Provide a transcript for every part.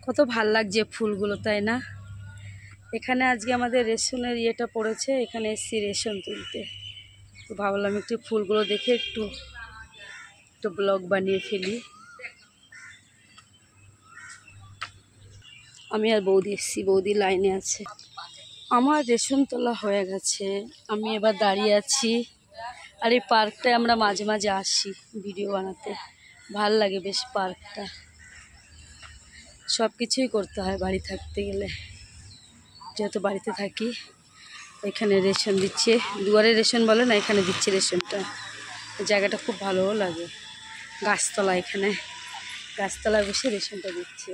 কত ভাল লাগছে ফুলগুলো, তাই না? এখানে আজকে আমাদের রেশনের ইয়েটা পড়েছে, এখানে এসছি রেশন তুলতে। তো ভাবলাম একটু ফুলগুলো দেখে একটু ব্লগ বানিয়ে ফেলি। আমি আর বৌদি এসছি, বৌদি লাইনে আছে। আমার রেশন তোলা হয়ে গেছে, আমি এবার দাঁড়িয়ে আছি। আর এই পার্কটায় আমরা মাঝে মাঝে আসি ভিডিও বানাতে, ভাল লাগে বেশ পার্কটা। সব কিছুই করতে হয় বাড়ি থাকতে গেলে, যেহেতু বাড়িতে থাকি। এখানে রেশন দিচ্ছে, দুয়ারে রেশন বলে না, এখানে দিচ্ছে রেশনটা। জায়গাটা খুব ভালোও লাগে, গাছতলা, এখানে গাছতলায় বসে রেশনটা দিচ্ছে।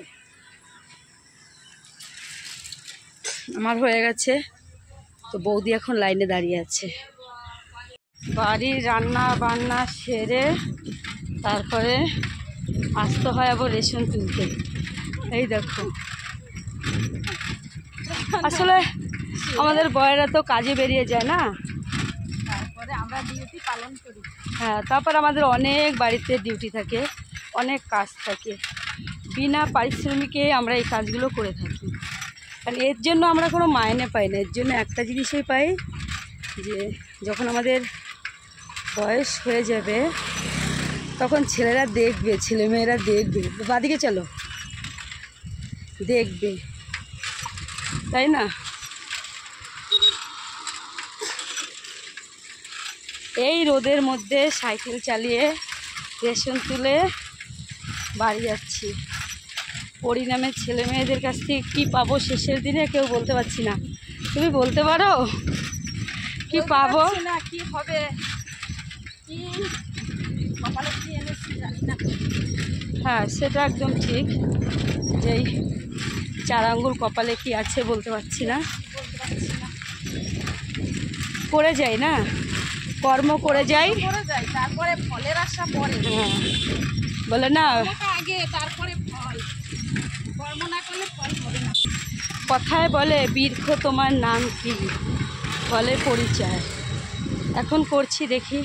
আমার হয়ে গেছে, তো বৌদি এখন লাইনে দাঁড়িয়ে আছে। বাড়ির রান্না বান্না সেরে তারপরে আসতে হয় আবার রেশন তুলতে। এই দেখো, আসলে আমাদের বয়েরা তো কাজে বেরিয়ে যায় না, তারপরে আমরা ডিউটি পালন করি। হ্যাঁ, তারপর আমাদের অনেক বাড়িতে ডিউটি থাকে, অনেক কাজ থাকে। বিনা পারিশ্রমিকে আমরা এই কাজগুলো করে থাকি। কারণ এর জন্য আমরা কোনো মাইনে পাই না, এর জন্য একটা জিনিসই পাই, যে যখন আমাদের বয়স হয়ে যাবে তখন ছেলেরা দেখবে, ছেলেমেয়েরা দেখবে, বাদিকে চলো, দেখবে, তাই না? এই রোদের মধ্যে সাইকেল চালিয়ে রেশন তুলে বাড়ি যাচ্ছি। পরিণামে ছেলে মেয়েদের কাছ থেকে কী পাবো শেষের দিনে কেউ বলতে পারছি না। তুমি বলতে পারো কি পাবো না, কি হবে, কি কপালে কি এনেছি জানি না। হ্যাঁ, সেটা একদম ঠিক, যেই 4 আঙ্গুল কপালে কি আছে বলতে পারছি না। করে যাই না, কর্ম করে যাই, তারপরে ফলের আশা পরে। হ্যাঁ, বলে না আগে তারপরে ফল, কর্ম না করলে ফল হবে না। কথায় বলে বীরখ তোমার নাম কি, ফলের পরিচয়। এখন করছি, দেখি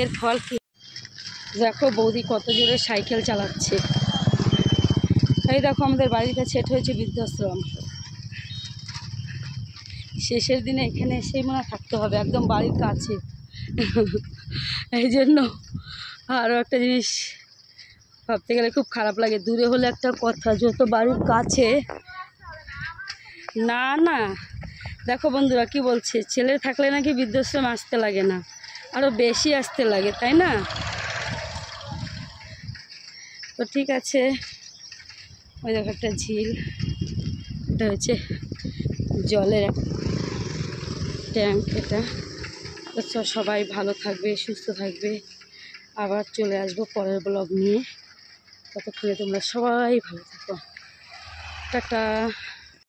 এর ফল কি। দেখো বৌদি কত জোরে সাইকেল চালাচ্ছে। এই দেখো, আমাদের বাড়ির কাছে এটা হয়েছে বৃদ্ধাশ্রম। শেষের দিনে এখানে এসেই মনে থাকতে হবে, একদম বাড়ির কাছে। এই জন্য আরও একটা জিনিস ভাবতে গেলে খুব খারাপ লাগে, দূরে হলে একটা কথা, যত বাড়ির কাছে। না না, দেখো বন্ধুরা কি বলছে, ছেলে থাকলে নাকি বৃদ্ধাশ্রম আসতে লাগে না, আরও বেশি আসতে লাগে, তাই না? তো ঠিক আছে, ওই দেখো একটা ঝিল, এটা হচ্ছে জলের ট্যাঙ্ক। এটা তো সবাই ভালো থাকবে, সুস্থ থাকবে, আবার চলে আসবো পরের ব্লগ নিয়ে। ততক্ষণে তোমরা সবাই ভালো থাকো, টাটা।